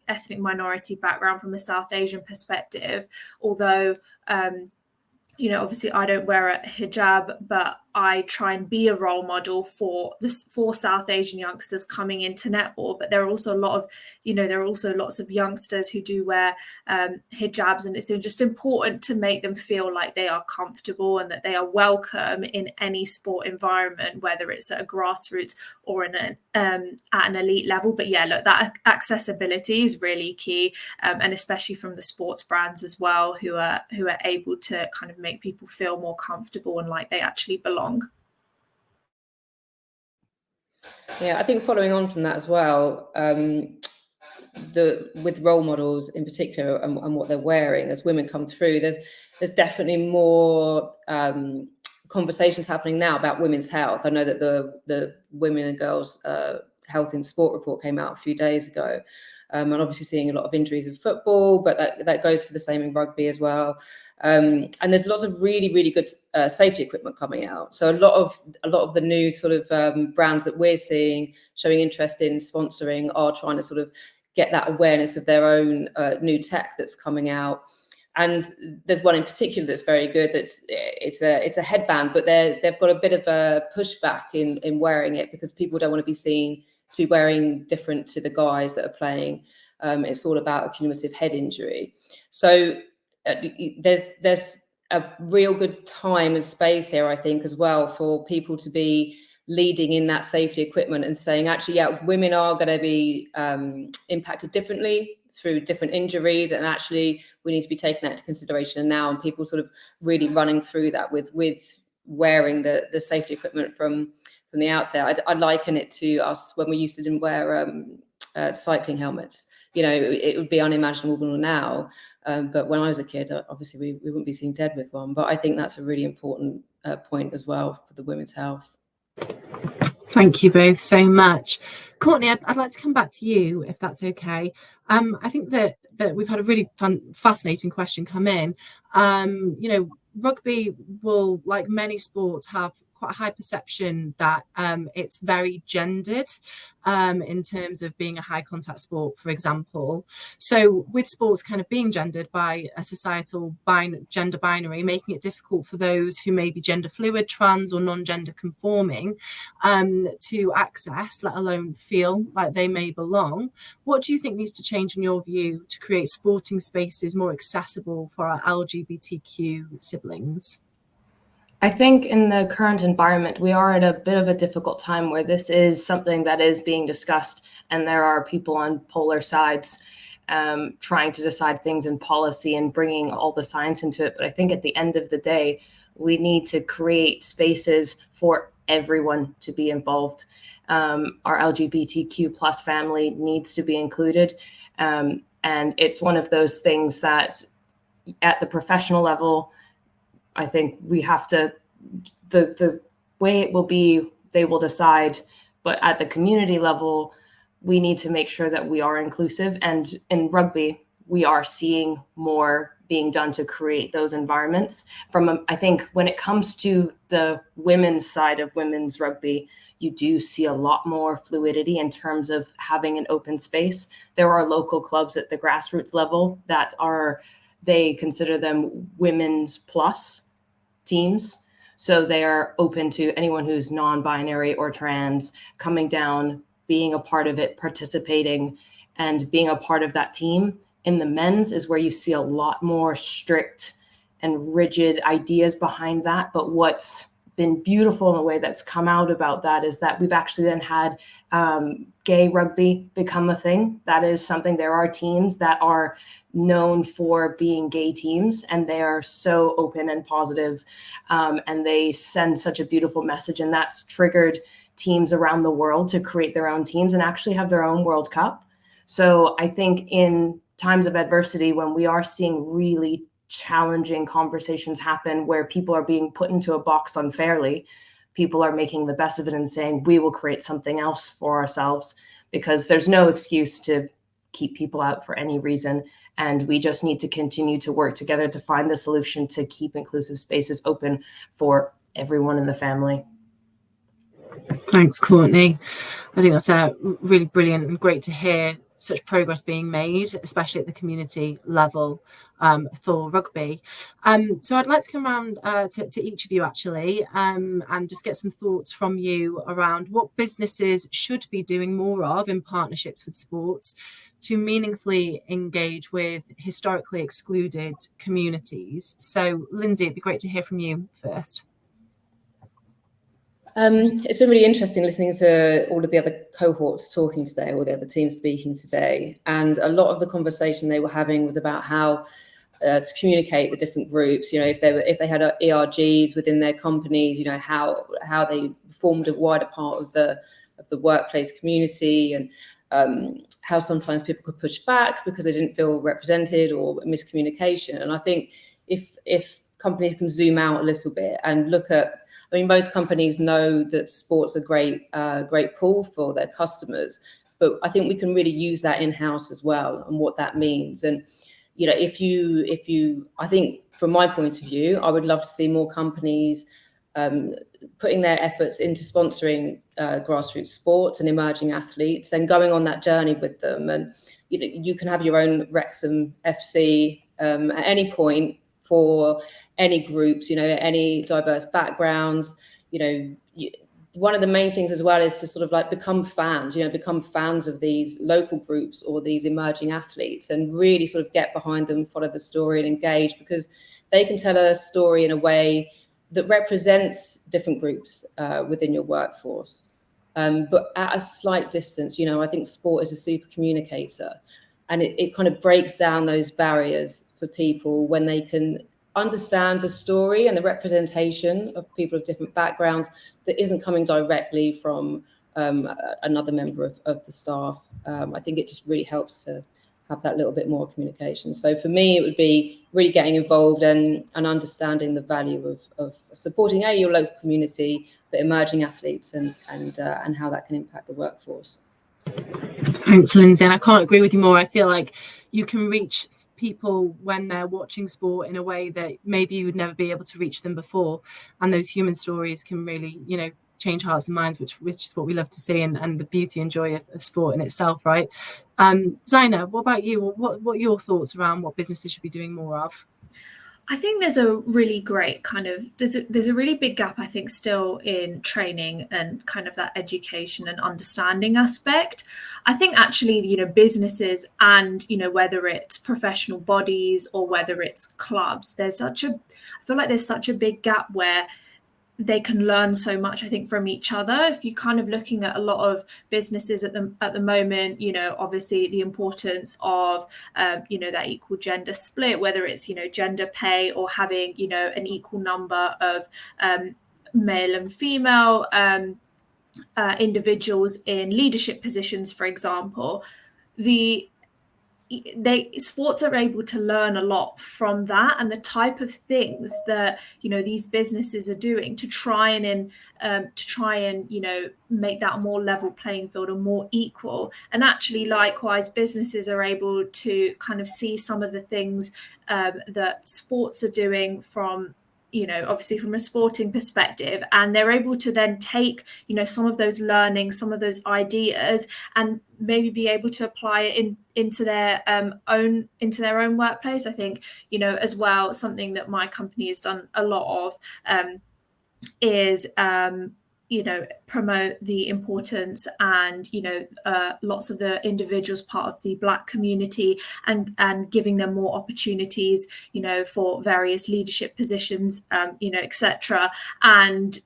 ethnic minority background, from a South Asian perspective, although obviously I don't wear a hijab, but I try and be a role model for South Asian youngsters coming into netball. But there are also lots of youngsters who do wear hijabs, and it's just important to make them feel like they are comfortable and that they are welcome in any sport environment, whether it's at a grassroots or at an elite level. But yeah, look, that accessibility is really key, and especially from the sports brands as well, who are able to kind of make people feel more comfortable and like they actually belong. Yeah, I think following on from that as well, with role models in particular, and what they're wearing as women come through, there's definitely more conversations happening now about women's health. I know that the Women and Girls Health in Sport report came out a few days ago. And obviously seeing a lot of injuries in football, but that goes for the same in rugby as well. And there's lots of really, really good safety equipment coming out. So a lot of the new sort of brands that we're seeing showing interest in sponsoring are trying to sort of get that awareness of their own new tech that's coming out. And there's one in particular that's very good. It's a headband, but they've got a bit of a pushback in wearing it, because people don't want to be seen to be wearing different to the guys that are playing. It's all about a cumulative head injury. So there's a real good time and space here, I think, as well, for people to be leading in that safety equipment and saying, actually, yeah, women are going to be impacted differently through different injuries, and actually we need to be taking that into consideration now, and people sort of really running through that with wearing the safety equipment from the outset. I liken it to us when we used to didn't wear cycling helmets. It would be unimaginable now, but when I was a kid, obviously we wouldn't be seen dead with one. But I think that's a really important point as well for the women's health. Thank you both so much. Courtney, I'd like to come back to you, if that's okay. I think that we've had a really fascinating question come in. Rugby will, like many sports, have quite a high perception that it's very gendered in terms of being a high contact sport, for example. So with sports kind of being gendered by a societal gender binary, making it difficult for those who may be gender fluid, trans or non-gender conforming to access, let alone feel like they may belong. What do you think needs to change in your view to create sporting spaces more accessible for our LGBTQ siblings? I think in the current environment, we are at a bit of a difficult time where this is something that is being discussed, and there are people on polar sides trying to decide things in policy and bringing all the science into it. But I think at the end of the day, we need to create spaces for everyone to be involved. Our LGBTQ plus family needs to be included. And it's one of those things that at the professional level, I think we have to, the way it will be, they will decide. But at the community level, we need to make sure that we are inclusive. And in rugby, we are seeing more being done to create those environments. I think when it comes to the women's side of women's rugby, you do see a lot more fluidity in terms of having an open space. There are local clubs at the grassroots level that they consider them women's plus teams. So they are open to anyone who's non-binary or trans coming down, being a part of it, participating, and being a part of that team. In the men's is where you see a lot more strict and rigid ideas behind that. But what's been beautiful in the way that's come out about that is that we've actually then had gay rugby become a thing. That is something. There are teams that are known for being gay teams, and they are so open and positive, and they send such a beautiful message, and that's triggered teams around the world to create their own teams and actually have their own World Cup. So I think in times of adversity, when we are seeing really challenging conversations happen where people are being put into a box unfairly, people are making the best of it and saying, we will create something else for ourselves, because there's no excuse to keep people out for any reason. And we just need to continue to work together to find the solution to keep inclusive spaces open for everyone in the family. Thanks, Courtney. I think that's really brilliant and great to hear such progress being made, especially at the community level for rugby. So I'd like to come around to each of you actually and just get some thoughts from you around what businesses should be doing more of in partnerships with sports to meaningfully engage with historically excluded communities. So Lindsay, it'd be great to hear from you first. It's been really interesting listening to all of the other cohorts talking today, all the other teams speaking today. And a lot of the conversation they were having was about how to communicate the different groups, if they had ERGs within their companies, how they formed a wider part of the workplace community, and how sometimes people could push back because they didn't feel represented or miscommunication. And I think if companies can zoom out a little bit and look at, most companies know that sports are great pool for their customers, but I think we can really use that in-house as well and what that means. And, if you, I think from my point of view, I would love to see more companies putting their efforts into sponsoring grassroots sports and emerging athletes and going on that journey with them. And, you can have your own Wrexham FC at any point for any groups, any diverse backgrounds. One of the main things as well is to sort of become fans of these local groups or these emerging athletes and really sort of get behind them, follow the story and engage, because they can tell a story in a way that represents different groups within your workforce. But at a slight distance, I think sport is a super communicator, and it kind of breaks down those barriers for people when they can understand the story and the representation of people of different backgrounds that isn't coming directly from another member of the staff. I think it just really helps to have that little bit more communication. So for me, it would be really getting involved and understanding the value of supporting your local community, but emerging athletes and how that can impact the workforce. Thanks, Lindsay. And I can't agree with you more. I feel like you can reach people when they're watching sport in a way that maybe you would never be able to reach them before. And those human stories can really, change hearts and minds, which is what we love to see, and the beauty and joy of sport in itself, right? Zaina, what about you? What are your thoughts around what businesses should be doing more of? I think there's a really great there's a really big gap, I think, still in training and kind of that education and understanding aspect. I think actually, businesses and, whether it's professional bodies or whether it's clubs, I feel like there's such a big gap where they can learn so much, I think, from each other. If you're kind of looking at a lot of businesses at the moment, obviously the importance of, that equal gender split, whether it's, gender pay or having, an equal number of male and female individuals in leadership positions, for example. Sports are able to learn a lot from that, and the type of things that these businesses are doing to try and make that a more level playing field and more equal. And actually, likewise, businesses are able to kind of see some of the things that sports are doing from obviously from a sporting perspective, and they're able to then take some of those learnings, some of those ideas, and maybe be able to apply it into their own workplace. I think as well, something that my company has done a lot of is promote the importance and lots of the individuals part of the Black community, and giving them more opportunities for various leadership positions, etc. And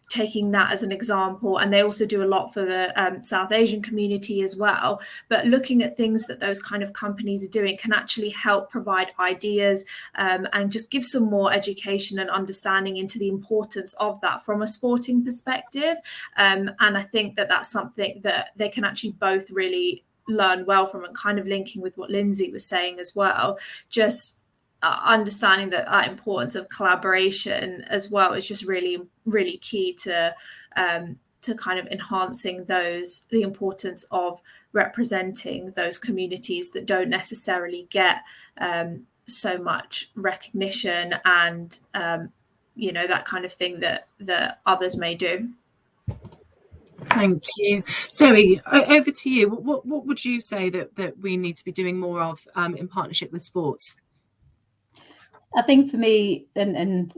taking that as an example. And they also do a lot for the South Asian community as well. But looking at things that those kind of companies are doing can actually help provide ideas and just give some more education and understanding into the importance of that from a sporting perspective. And I think that that's something that they can actually both really learn well from, and kind of linking with what Lindsay was saying as well, just understanding that importance of collaboration as well is just really, really key to kind of enhancing the importance of representing those communities that don't necessarily get so much recognition and that kind of thing that others may do. Thank you. Zoe, over to you. What would you say that we need to be doing more of in partnership with sports? I think for me, and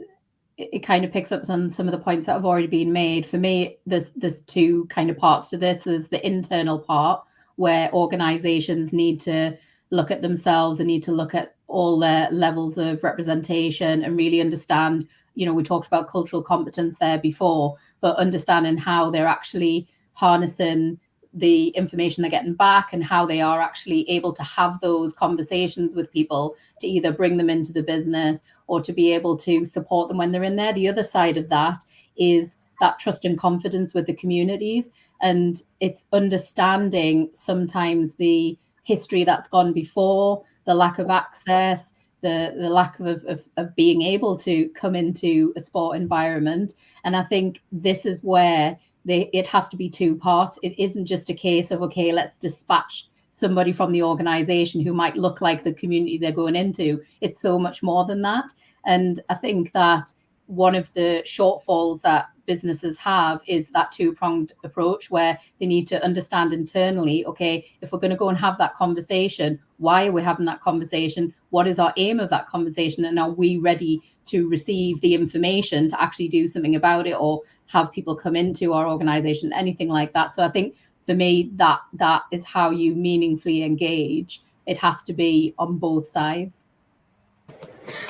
it kind of picks up on some of the points that have already been made. For me, there's two kind of parts to this. There's the internal part where organizations need to look at themselves and need to look at all their levels of representation and really understand, we talked about cultural competence there before, but understanding how they're actually harnessing the information they're getting back and how they are actually able to have those conversations with people to either bring them into the business or to be able to support them when they're in there. The other side of that is that trust and confidence with the communities. And it's understanding sometimes the history that's gone before, the lack of access, the lack of being able to come into a sport environment. And I think this is where it has to be two parts. It isn't just a case of, okay, let's dispatch somebody from the organization who might look like the community they're going into. It's so much more than that. And I think that one of the shortfalls that businesses have is that two-pronged approach where they need to understand internally, okay, if we're going to go and have that conversation, why are we having that conversation? What is our aim of that conversation? And are we ready to receive the information to actually do something about it, or have people come into our organization, anything like that? So I think for me, that is how you meaningfully engage. It has to be on both sides.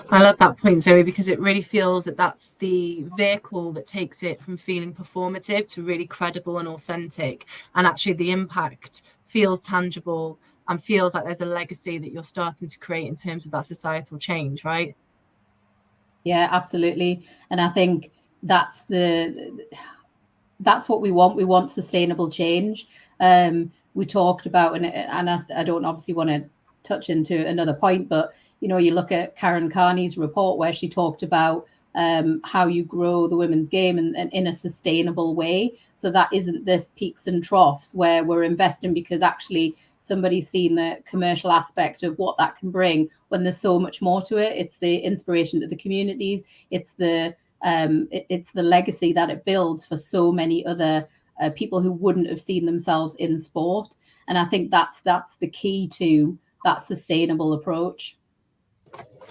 I love that point, Zoe, because it really feels that that's the vehicle that takes it from feeling performative to really credible and authentic. And actually the impact feels tangible and feels like there's a legacy that you're starting to create in terms of that societal change, right? Yeah, absolutely. And I think that's what we want. We want sustainable change. We talked about, and I don't obviously want to touch into another point, but you look at Karen Carney's report where she talked about how you grow the women's game and in a sustainable way. So that isn't this peaks and troughs where we're investing because actually somebody's seen the commercial aspect of what that can bring when there's so much more to it. It's the inspiration to the communities. It's the legacy that it builds for so many other people who wouldn't have seen themselves in sport. And I think that's the key to that sustainable approach.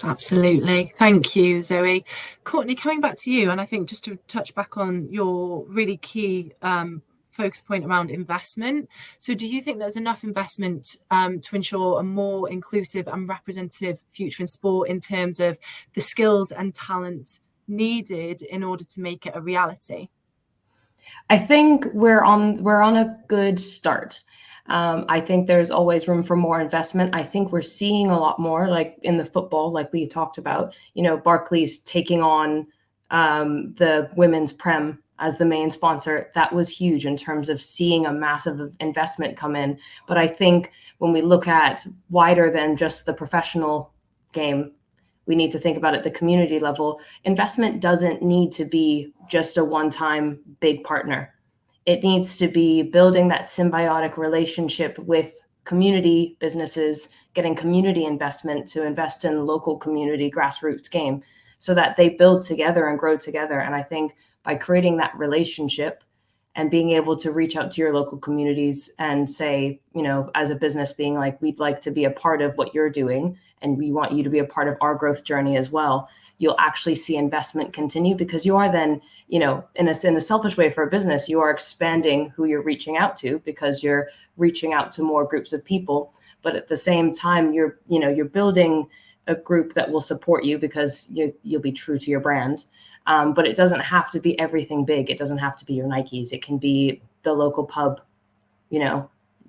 Absolutely. Thank you, Zoe. Courtney, coming back to you, and I think just to touch back on your really key focus point around investment. So do you think there's enough investment to ensure a more inclusive and representative future in sport in terms of the skills and talent needed in order to make it a reality? I think we're on a good start. I think there's always room for more investment. I think we're seeing a lot more, like in the football, like we talked about, Barclays taking on the women's Prem as the main sponsor. That was huge in terms of seeing a massive investment come in. But I think when we look at wider than just the professional game, we need to think about at the community level. Investment doesn't need to be just a one-time big partner. It needs to be building that symbiotic relationship with community businesses, getting community investment to invest in local community grassroots game so that they build together and grow together. And I think by creating that relationship and being able to reach out to your local communities and say, as a business being like, we'd like to be a part of what you're doing and we want you to be a part of our growth journey as well, you'll actually see investment continue, because you are then, in a selfish way for a business, you are expanding who you're reaching out to because you're reaching out to more groups of people. But at the same time, you're building a group that will support you because you'll be true to your brand. But it doesn't have to be everything big. It doesn't have to be your Nikes. It can be the local pub,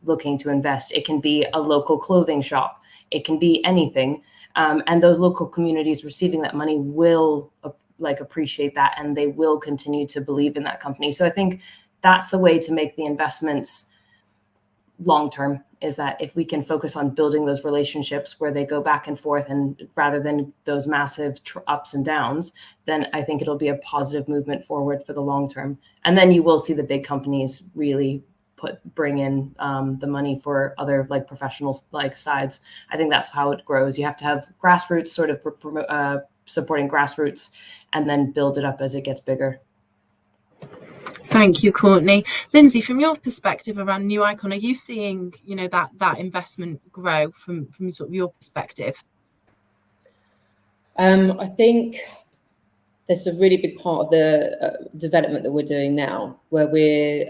looking to invest. It can be a local clothing shop. It can be anything. And those local communities receiving that money will appreciate that, and they will continue to believe in that company. So I think that's the way to make the investments long-term, is that if we can focus on building those relationships where they go back and forth, and rather than those massive ups and downs, then I think it'll be a positive movement forward for the long term. And then you will see the big companies really bring in the money for other professional sides. I think that's how it grows. You have to have grassroots sort of supporting grassroots, and then build it up as it gets bigger. Thank you, Courtney. Lindsay, from your perspective around New Icon, are you seeing that investment grow from sort of your perspective? I think there's a really big part of the development that we're doing now, where we're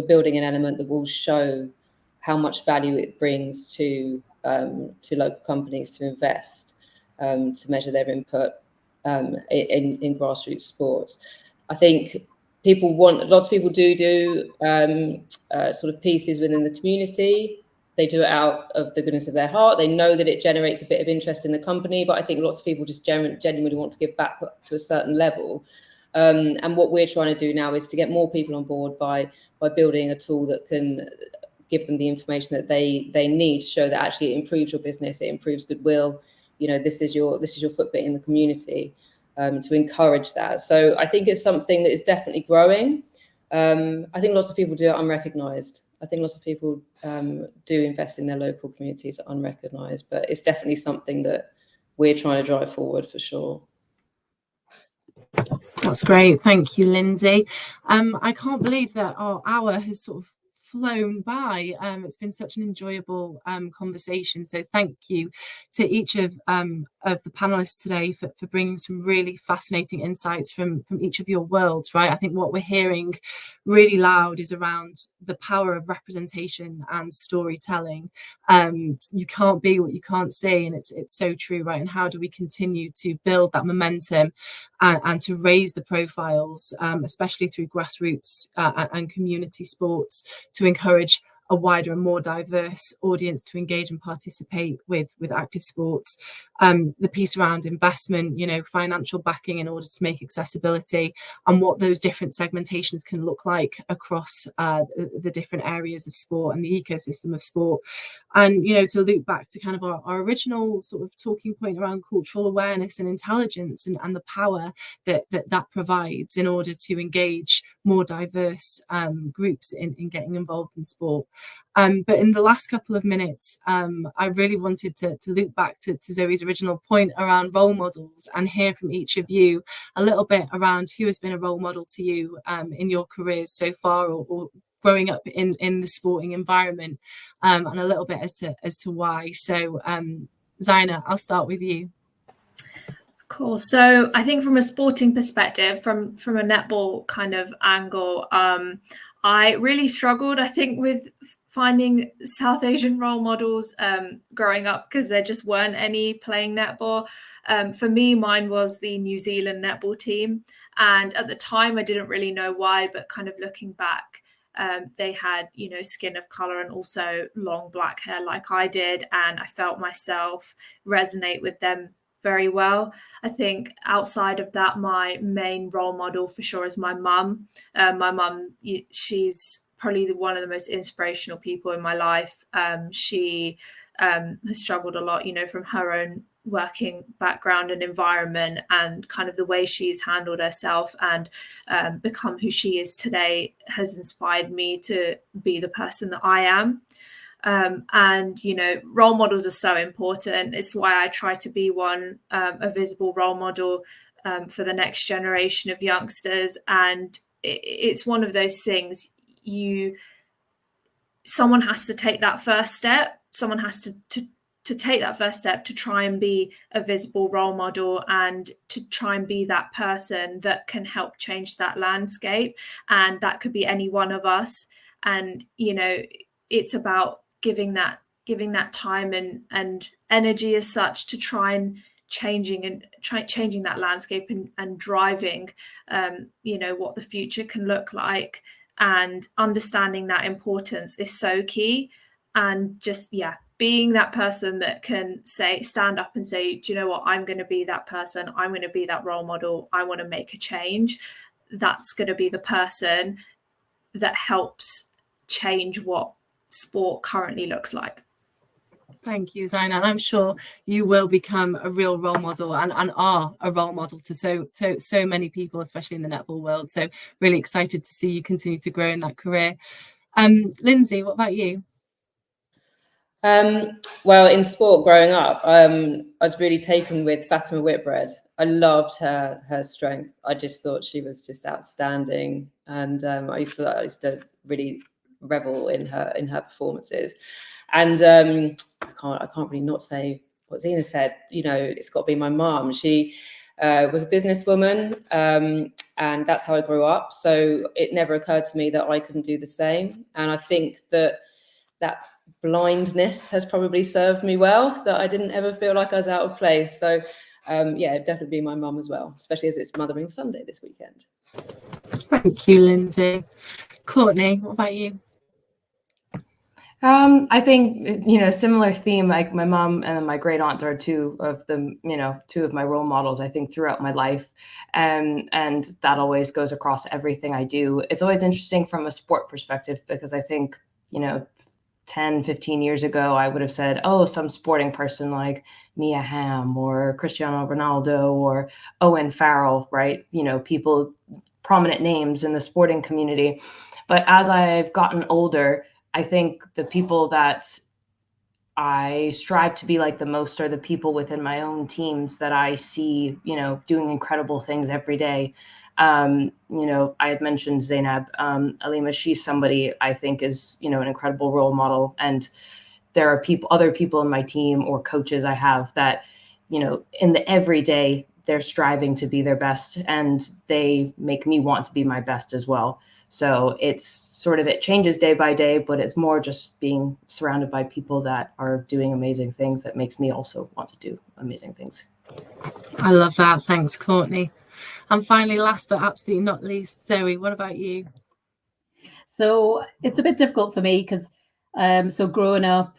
building an element that will show how much value it brings to local companies to invest, to measure their input in grassroots sports. I think lots of people do sort of pieces within the community. They do it out of the goodness of their heart. They know that it generates a bit of interest in the company, but I think lots of people just genuinely want to give back to a certain level. And what we're trying to do now is to get more people on board by building a tool that can give them the information that they need to show that actually it improves your business, it improves goodwill. This is your footprint in the community, to encourage that. So I think it's something that is definitely growing. I think lots of people do it unrecognized. I think lots of people do invest in their local communities unrecognized, but it's definitely something that we're trying to drive forward for sure. That's great. Thank you, Lindsay. I can't believe that our hour has sort of flown by. It's been such an enjoyable conversation. So thank you to each of the panelists today for bringing some really fascinating insights from each of your worlds, right? I think what we're hearing really loud is around the power of representation and storytelling. You can't be what you can't say, and it's so true, right? And how do we continue to build that momentum and to raise the profiles, especially through grassroots and community sports, to encourage a wider and more diverse audience to engage and participate with active sports. The piece around investment, financial backing in order to make accessibility, and what those different segmentations can look like across the different areas of sport and the ecosystem of sport. And, to loop back to kind of our original sort of talking point around cultural awareness and intelligence and the power that provides in order to engage more diverse groups in getting involved in sport. But in the last couple of minutes, I really wanted to loop back to Zoe's original point around role models and hear from each of you a little bit around who has been a role model to you in your careers so far, or growing up in the sporting environment, and a little bit as to why. So Zaina, I'll start with you. Cool. So I think from a sporting perspective, from a netball kind of angle, I really struggled, I think, with finding South Asian role models growing up, because there just weren't any playing netball. For me, mine was the New Zealand netball team. And at the time, I didn't really know why, but kind of looking back, they had, skin of color and also long black hair like I did. And I felt myself resonate with them very well. I think outside of that, my main role model for sure is my mum. My mum, she's probably one of the most inspirational people in my life. She has struggled a lot, from her own working background and environment, and kind of the way she's handled herself and become who she is today has inspired me to be the person that I am. And role models are so important. It's why I try to be one, a visible role model for the next generation of youngsters. And it's one of those things, someone has to take that first step. Someone has to take that first step to try and be a visible role model, and to try and be that person that can help change that landscape. And that could be any one of us. And it's about giving that time and energy as such to try and changing that landscape and driving what the future can look like. And understanding that importance is so key. And just being that person that can stand up and say, do you know what, I'm going to be that person, I'm going to be that role model, I want to make a change. That's going to be the person that helps change what sport currently looks like. Thank you, Zaina. And I'm sure you will become a real role model and are a role model to so many people, especially in the netball world. So really excited to see you continue to grow in that career. Lindsay, what about you? Well, in sport growing up, I was really taken with Fatima Whitbread. I loved her strength. I just thought she was just outstanding, and I used to really revel in her performances. And I can't really not say what Zena said. It's got to be my mom. She was a businesswoman, and that's how I grew up. So it never occurred to me that I couldn't do the same. And I think that blindness has probably served me well, that I didn't ever feel like I was out of place. So it'd definitely be my mum as well, especially as it's Mothering Sunday this weekend. Thank you, Lindsay. Courtney, what about you? I think, similar theme, like my mom and my great aunt are two of my role models, I think, throughout my life. And that always goes across everything I do. It's always interesting from a sport perspective, because I think, 10, 15 years ago, I would have said, oh, some sporting person like Mia Hamm or Cristiano Ronaldo or Owen Farrell, right? People, prominent names in the sporting community. But as I've gotten older, I think the people that I strive to be like the most are the people within my own teams that I see, doing incredible things every day. I had mentioned Zainab Alima. She's somebody I think is, an incredible role model. And there are other people in my team or coaches I have that, in the everyday, they're striving to be their best, and they make me want to be my best as well. So it's it changes day by day, but it's more just being surrounded by people that are doing amazing things that makes me also want to do amazing things. I love that. Thanks, Courtney. And finally, last but absolutely not least, Zoe, what about you? So it's a bit difficult for me because growing up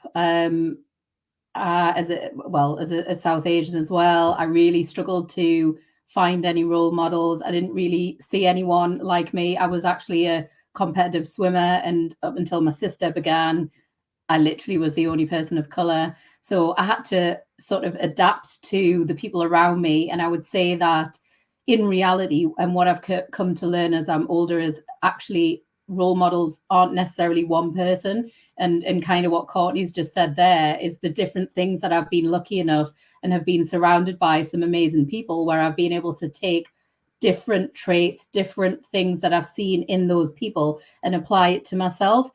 as a South Asian as well, I really struggled to find any role models. I didn't really see anyone like me. I was actually a competitive swimmer, and up until my sister began, I literally was the only person of color. So I had to sort of adapt to the people around me. And I would say that in reality, and what I've come to learn as I'm older, is actually role models aren't necessarily one person. And kind of what Courtney's just said there is the different things that I've been lucky enough and have been surrounded by some amazing people where I've been able to take different traits, different things that I've seen in those people and apply it to myself.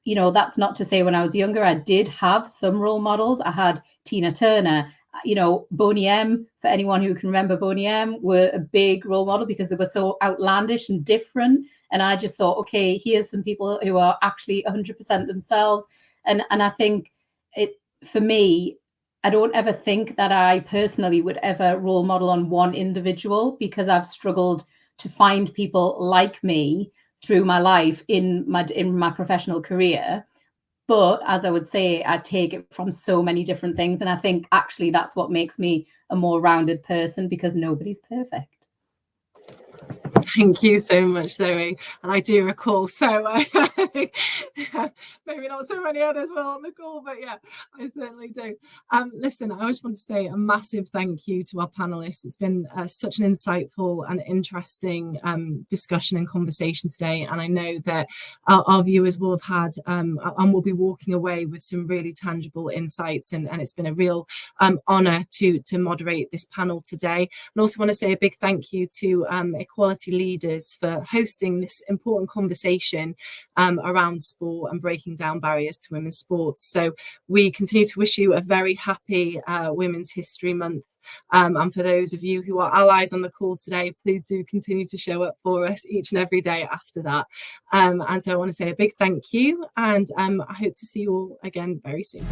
You know, that's not to say when I was younger, I did have some role models. I had Tina Turner, you know, Boney M, for anyone who can remember Boney M, were a big role model because they were so outlandish and different. And I just thought, okay, here's some people who are actually 100% themselves. And I think for me, I don't ever think that I personally would ever role model on one individual, because I've struggled to find people like me through my life in my professional career. But as I would say, I take it from so many different things. And I think actually that's what makes me a more rounded person, because nobody's perfect. Thank you so much, Zoe. And I do recall, so maybe not so many others will on the call, but yeah, I certainly do. Listen, I just want to say a massive thank you to our panelists. It's been such an insightful and interesting discussion and conversation today. And I know that our viewers will have had and will be walking away with some really tangible insights. And it's been a real honour to moderate this panel today. And also want to say a big thank you to Equality Leaders for hosting this important conversation around sport and breaking down barriers to women's sports. So we continue to wish you a very happy Women's History Month. And for those of you who are allies on the call today, please do continue to show up for us each and every day after that. And so I want to say a big thank you, and I hope to see you all again very soon.